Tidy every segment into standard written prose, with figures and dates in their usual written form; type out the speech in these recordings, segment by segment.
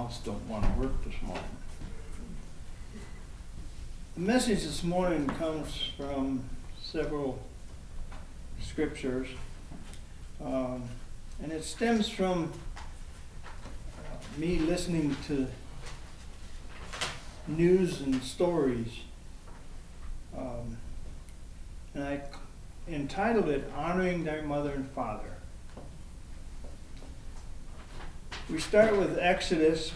mouse don't want to work this morning. The message this morning comes from several scriptures, and it stems from me listening to news and stories. And I entitled it, Honoring Thy Mother and Father. We start with Exodus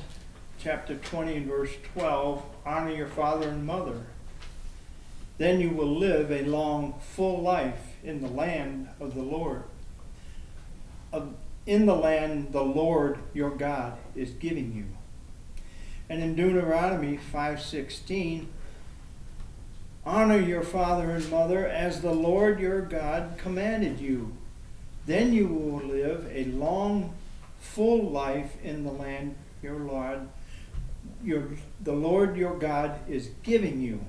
chapter 20 and verse 12, honor your father and mother. Then you will live a long, full life in the land of the Lord. In the land the Lord your God is giving you. And in Deuteronomy 5:16, honor your father and mother as the Lord your God commanded you. Then you will live a long, full life in the land the Lord your God is giving you.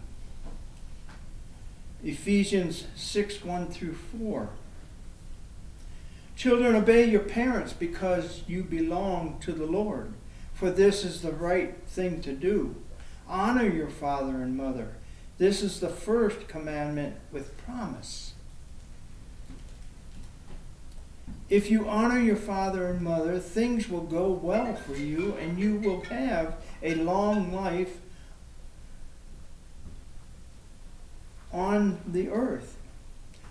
Ephesians 6:1-4. Children, obey your parents because you belong to the Lord, for this is the right thing to do. Honor your father and mother. This is the first commandment with promise. If you honor your father and mother, things will go well for you, and you will have a long life on the earth.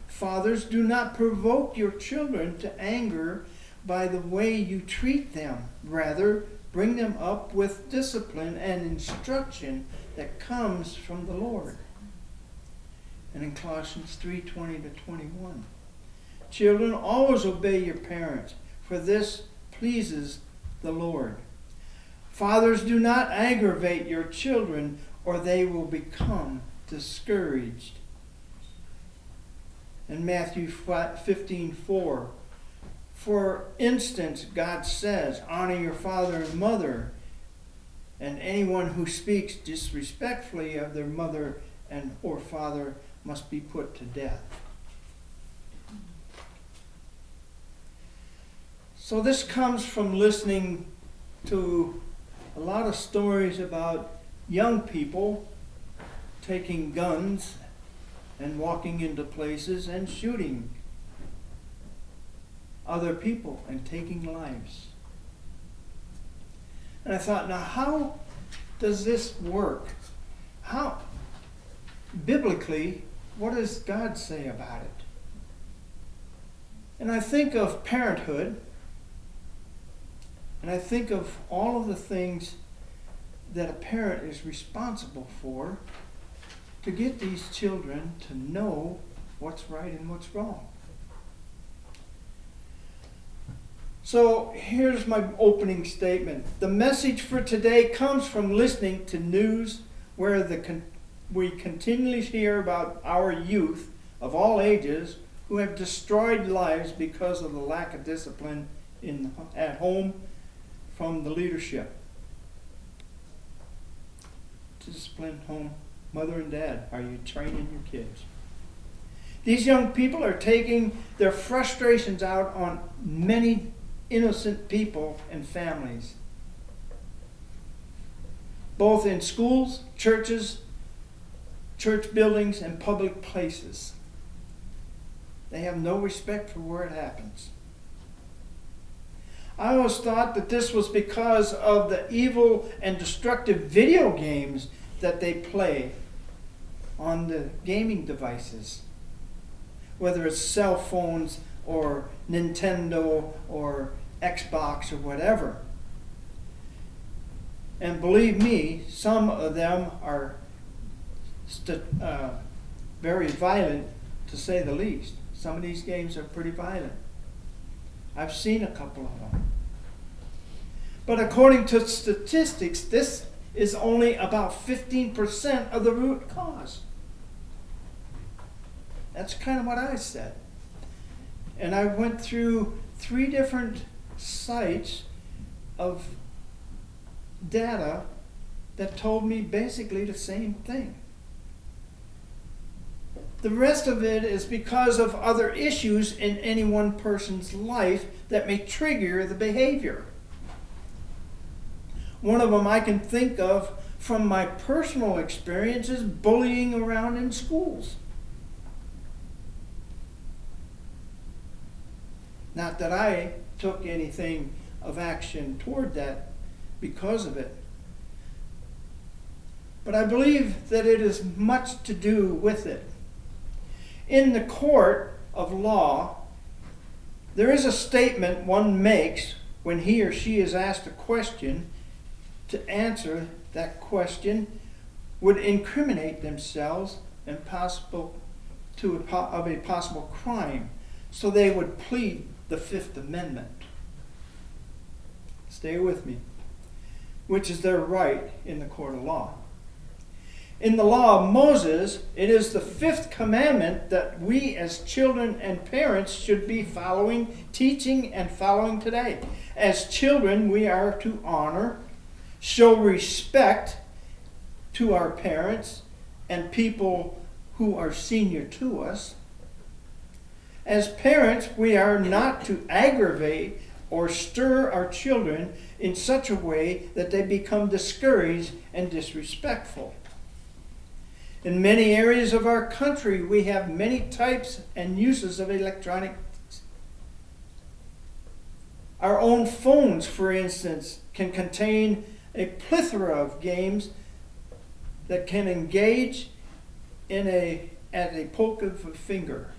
Fathers, do not provoke your children to anger by the way you treat them. Rather, bring them up with discipline and instruction that comes from the Lord. And in Colossians 3:20-21. Children, always obey your parents, for this pleases the Lord. Fathers, do not aggravate your children, or they will become discouraged. In Matthew 15:4, for instance, God says, honor your father and mother, and anyone who speaks disrespectfully of their mother and or father must be put to death. So this comes from listening to a lot of stories about young people taking guns and walking into places and shooting other people and taking lives. And I thought, now how does this work? How, biblically, what does God say about it? And I think of parenthood, and I think of all of the things that a parent is responsible for to get these children to know what's right and what's wrong. So here's my opening statement. The message for today comes from listening to news where we continually hear about our youth of all ages who have destroyed lives because of the lack of discipline at home from the leadership. Discipline home. Mother and dad, are you training your kids? These young people are taking their frustrations out on many innocent people and families, both in schools, churches, church buildings, and public places. They have no respect for where it happens. I always thought that this was because of the evil and destructive video games that they play on the gaming devices, whether it's cell phones or Nintendo or Xbox or whatever. And believe me, some of them are very violent, to say the least. Some of these games are pretty violent. I've seen a couple of them. But according to statistics, this is only about 15% of the root cause. That's kind of what I said. And I went through 3 different sites of data that told me basically the same thing. The rest of it is because of other issues in any one person's life that may trigger the behavior. One of them I can think of from my personal experience is bullying around in schools. Not that I took anything of action toward that because of it. But I believe that it is much to do with it. In the court of law, there is a statement one makes when he or she is asked a question. To answer that question would incriminate themselves and of a possible crime. So they would plead the Fifth Amendment. Stay with me. Which is their right in the court of law. In the law of Moses, it is the fifth commandment that we as children and parents should be following, teaching, and following today. As children, we are to honor, show respect to our parents and people who are senior to us. As parents, we are not to aggravate or stir our children in such a way that they become discouraged and disrespectful. In many areas of our country, we have many types and uses of electronics. Our own phones, for instance, can contain a plethora of games that can engage at a poke of a finger.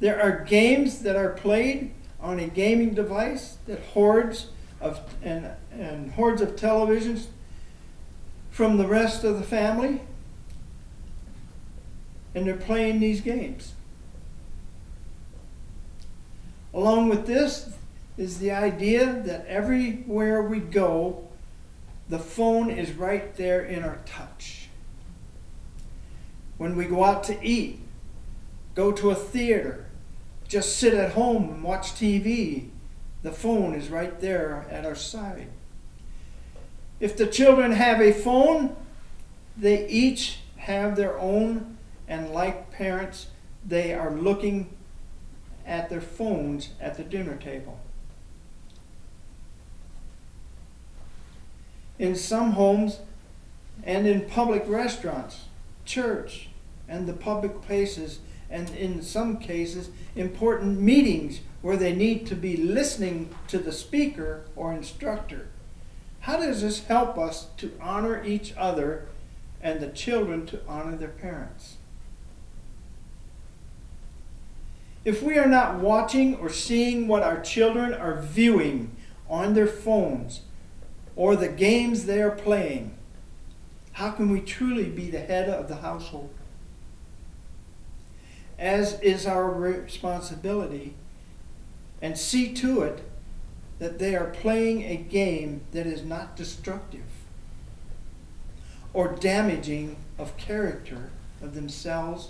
There are games that are played on a gaming device that hordes of televisions from the rest of the family, and they're playing these games. Along with this is the idea that everywhere we go, the phone is right there in our touch. When we go out to eat, go to a theater, just sit at home and watch TV, the phone is right there at our side. If the children have a phone, they each have their own, and like parents, they are looking at their phones at the dinner table. In some homes and in public restaurants, church, and the public places, and in some cases, important meetings where they need to be listening to the speaker or instructor. How does this help us to honor each other and the children to honor their parents? If we are not watching or seeing what our children are viewing on their phones or the games they are playing, how can we truly be the head of the household? As is our responsibility, and see to it that they are playing a game that is not destructive or damaging of character, of themselves,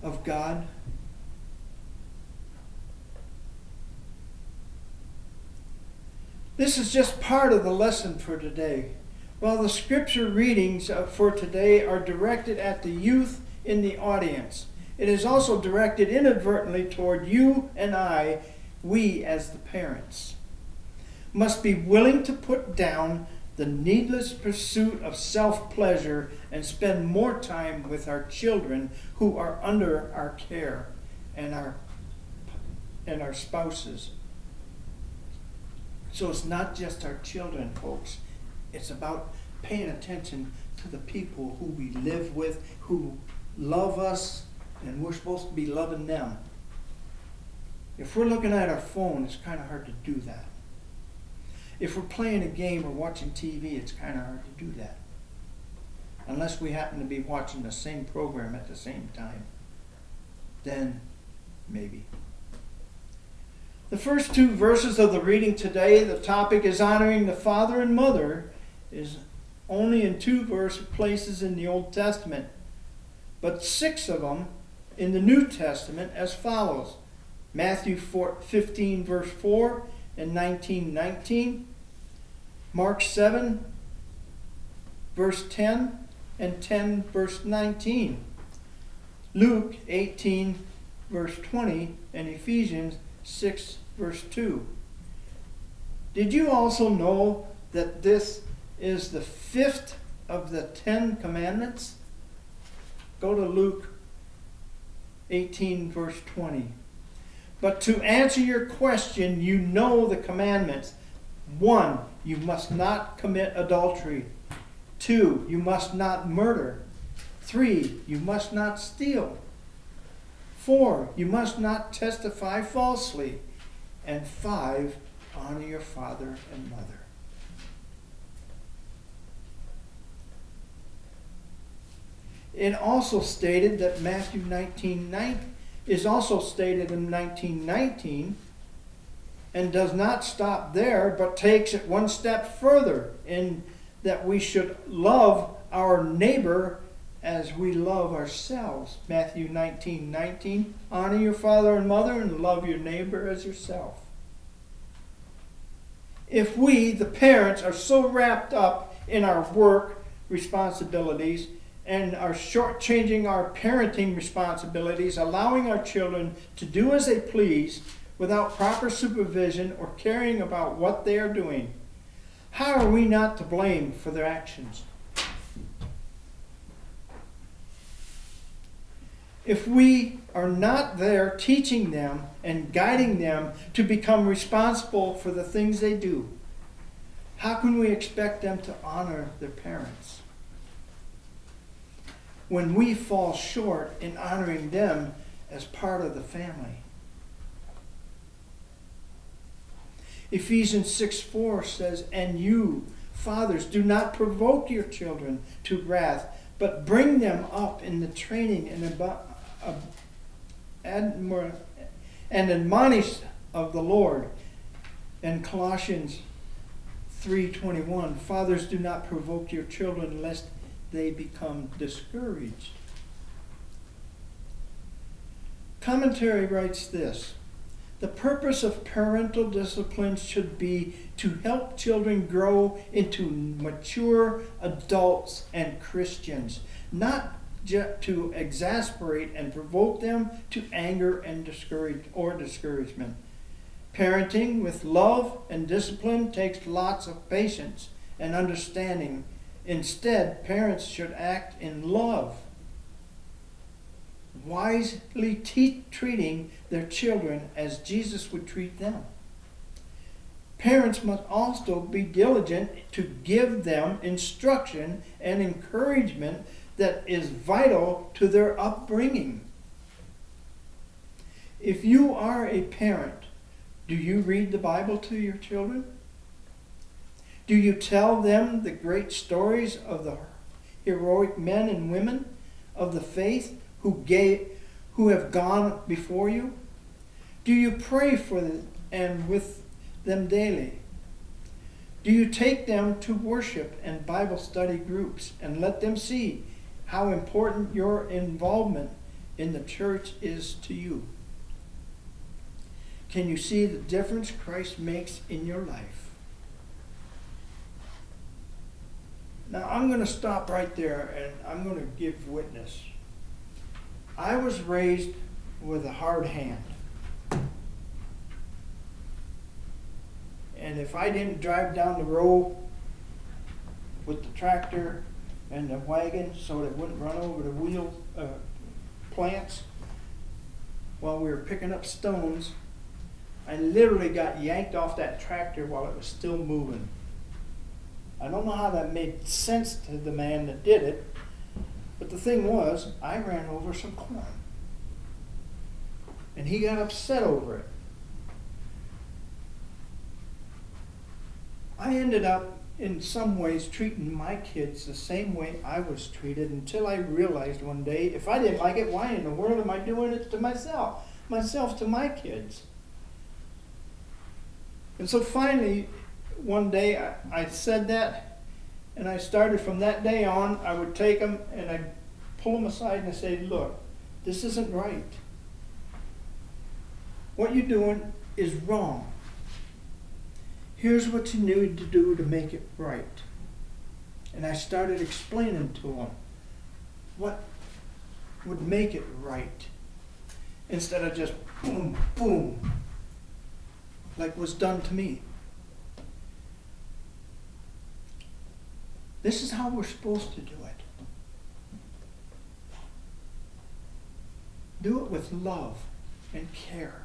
of God. This is just part of the lesson for today. While the scripture readings for today are directed at the youth in the audience, it is also directed inadvertently toward you and I, we as the parents. Must be willing to put down the needless pursuit of self-pleasure and spend more time with our children who are under our care and our spouses. So it's not just our children, folks. It's about paying attention to the people who we live with, who love us, and we're supposed to be loving them. If we're looking at our phone, it's kind of hard to do that. If we're playing a game or watching TV, it's kind of hard to do that. Unless we happen to be watching the same program at the same time. Then, maybe. The first two verses of the reading today, the topic is honoring the father and mother, is only in 2 places in the Old Testament, but 6 of them in the New Testament as follows. Matthew 15 verse 4 and 19:19, Mark 7 verse 10 and 10 verse 19, Luke 18 verse 20, and Ephesians 6 verse 2. Did you also know that this is the 5th of the 10 commandments? Go to Luke 18, verse 20. But to answer your question, you know the commandments. 1, you must not commit adultery. 2, you must not murder. 3, you must not steal. 4, you must not testify falsely. And 5, honor your father and mother. It also stated that Matthew 19:9 is also stated in 19:19 and does not stop there, but takes it one step further in that we should love our neighbor as we love ourselves. Matthew 19:19, honor your father and mother and love your neighbor as yourself. If we, the parents, are so wrapped up in our work responsibilities and are shortchanging our parenting responsibilities, allowing our children to do as they please without proper supervision or caring about what they are doing, how are we not to blame for their actions? If we are not there teaching them and guiding them to become responsible for the things they do, how can we expect them to honor their parents? When we fall short in honoring them as part of the family. Ephesians 6:4 says, and you, fathers, do not provoke your children to wrath, but bring them up in the training and admonish of the Lord. And Colossians 3:21, fathers, do not provoke your children lest they become discouraged. Commentary writes this: the purpose of parental discipline should be to help children grow into mature adults and Christians, not just to exasperate and provoke them to anger and discouragement. Parenting with love and discipline takes lots of patience and understanding. Instead, parents should act in love, wisely treating their children as Jesus would treat them. Parents must also be diligent to give them instruction and encouragement that is vital to their upbringing. If you are a parent, do you read the Bible to your children? Do you tell them the great stories of the heroic men and women of the faith who have gone before you? Do you pray for them and with them daily? Do you take them to worship and Bible study groups and let them see how important your involvement in the church is to you? Can you see the difference Christ makes in your life? Now I'm going to stop right there and I'm going to give witness. I was raised with a hard hand. And if I didn't drive down the road with the tractor and the wagon so it wouldn't run over the wheel plants while we were picking up stones, I literally got yanked off that tractor while it was still moving. I don't know how that made sense to the man that did it, but the thing was, I ran over some corn. And he got upset over it. I ended up, in some ways, treating my kids the same way I was treated until I realized one day, if I didn't like it, why in the world am I doing it to myself to my kids? And so finally, one day I said that, and I started from that day on, I would take them and I'd pull them aside and I'd say, look, this isn't right. What you're doing is wrong. Here's what you need to do to make it right. And I started explaining to them what would make it right, instead of just boom, boom, like was done to me. This is how we're supposed to do it. Do it with love and care.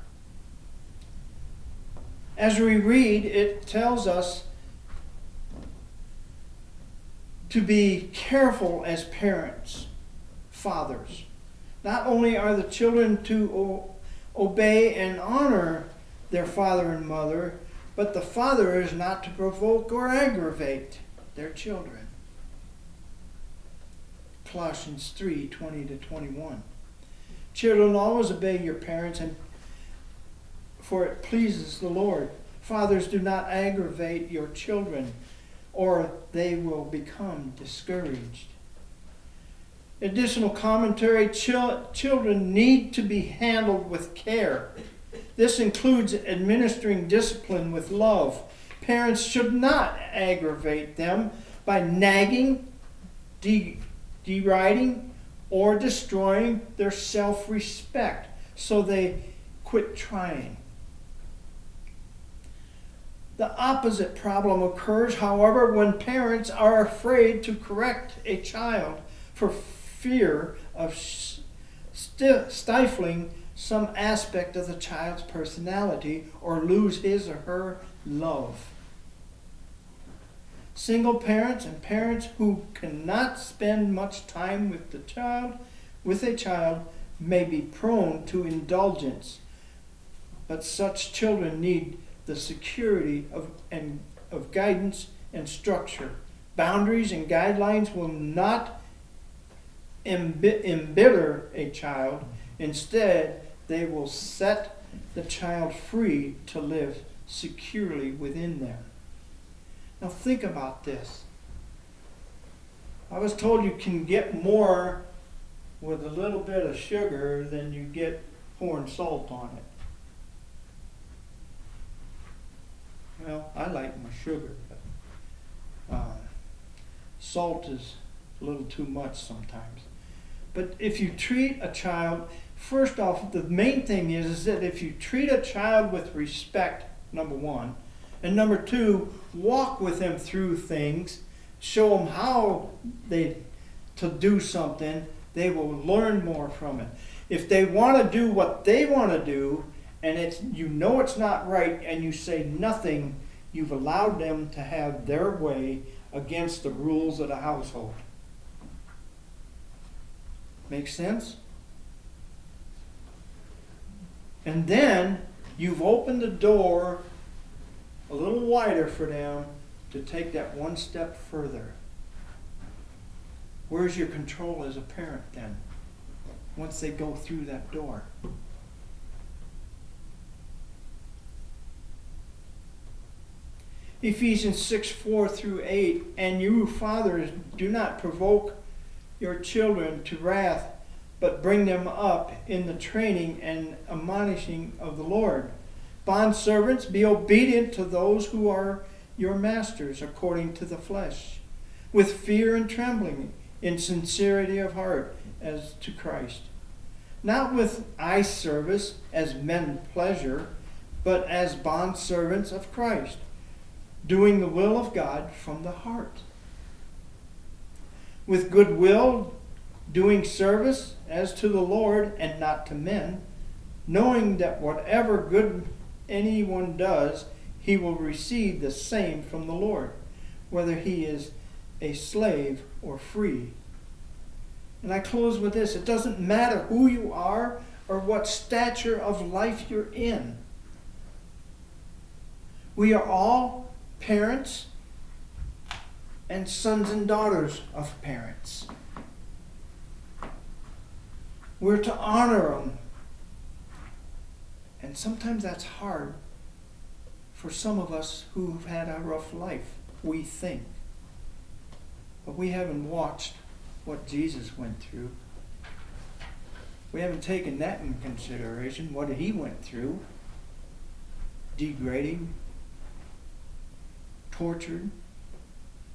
As we read, it tells us to be careful as parents, fathers. Not only are the children to obey and honor their father and mother, but the father is not to provoke or aggravate their children. Colossians 3:20-21. Children, always obey your parents, and for it pleases the Lord. Fathers, do not aggravate your children, or they will become discouraged. Additional commentary, children need to be handled with care. This includes administering discipline with love. Parents should not aggravate them by nagging, deriding, or destroying their self-respect so they quit trying. The opposite problem occurs, however, when parents are afraid to correct a child for fear of stifling some aspect of the child's personality or lose his or her love. Single parents and parents who cannot spend much time with a child may be prone to indulgence, but such children need the security of guidance and structure. Boundaries and guidelines will not embitter a child. Instead, they will set the child free to live securely within them. Now think about this. I was told you can get more with a little bit of sugar than you get pouring salt on it. Well, I like my sugar, but salt is a little too much sometimes. But if you treat a child, first off, the main thing is that if you treat a child with respect, number one, and number two, walk with them through things, show them how to do something, they will learn more from it. If they want to do what they want to do, and it's not right, and you say nothing, you've allowed them to have their way against the rules of the household. Make sense? And then you've opened the door a little wider for them to take that one step further. Where's your control as a parent then? Once they go through that door. Ephesians 6:4-8, and you fathers, do not provoke your children to wrath, but bring them up in the training and admonishing of the Lord. Bondservants, be obedient to those who are your masters according to the flesh, with fear and trembling, in sincerity of heart, as to Christ. Not with eye service as men pleasure, but as bondservants of Christ, doing the will of God from the heart. With good will, doing service as to the Lord and not to men, knowing that whatever good anyone does, he will receive the same from the Lord, whether he is a slave or free. And I close with this. It doesn't matter who you are or what stature of life you're in. We are all parents and sons and daughters of parents. We're to honor them. And sometimes that's hard for some of us who've had a rough life, we think. But we haven't watched what Jesus went through. We haven't taken that in consideration, what he went through. Degrading, tortured,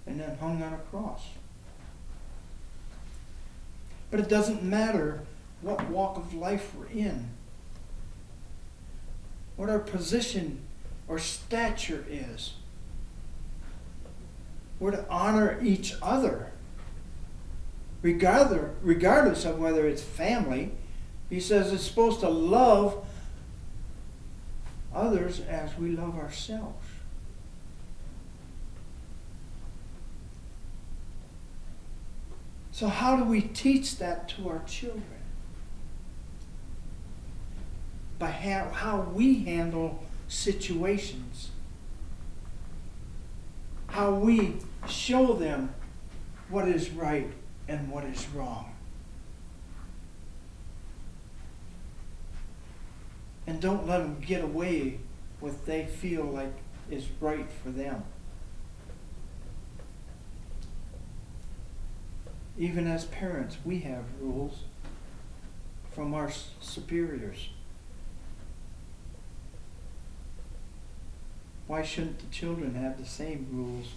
and then hung on a cross. But it doesn't matter what walk of life we're in, what our position or stature is. We're to honor each other, regardless of whether it's family. He says it's supposed to love others as we love ourselves. So how do we teach that to our children? By how we handle situations. How we show them what is right and what is wrong. And don't let them get away with what they feel like is right for them. Even as parents, we have rules from our superiors. Why shouldn't the children have the same rules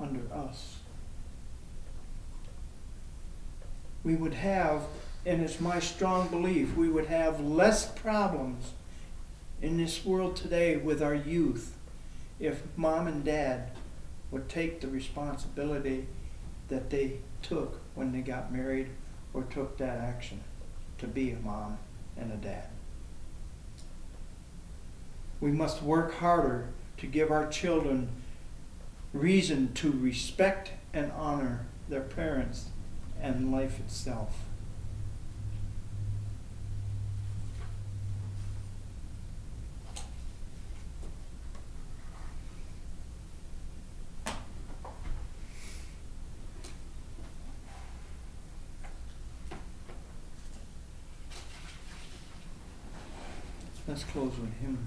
under us? We would have, and it's my strong belief, we would have less problems in this world today with our youth if mom and dad would take the responsibility that they took when they got married or took that action to be a mom and a dad. We must work harder to give our children reason to respect and honor their parents and life itself. Let's close with hymn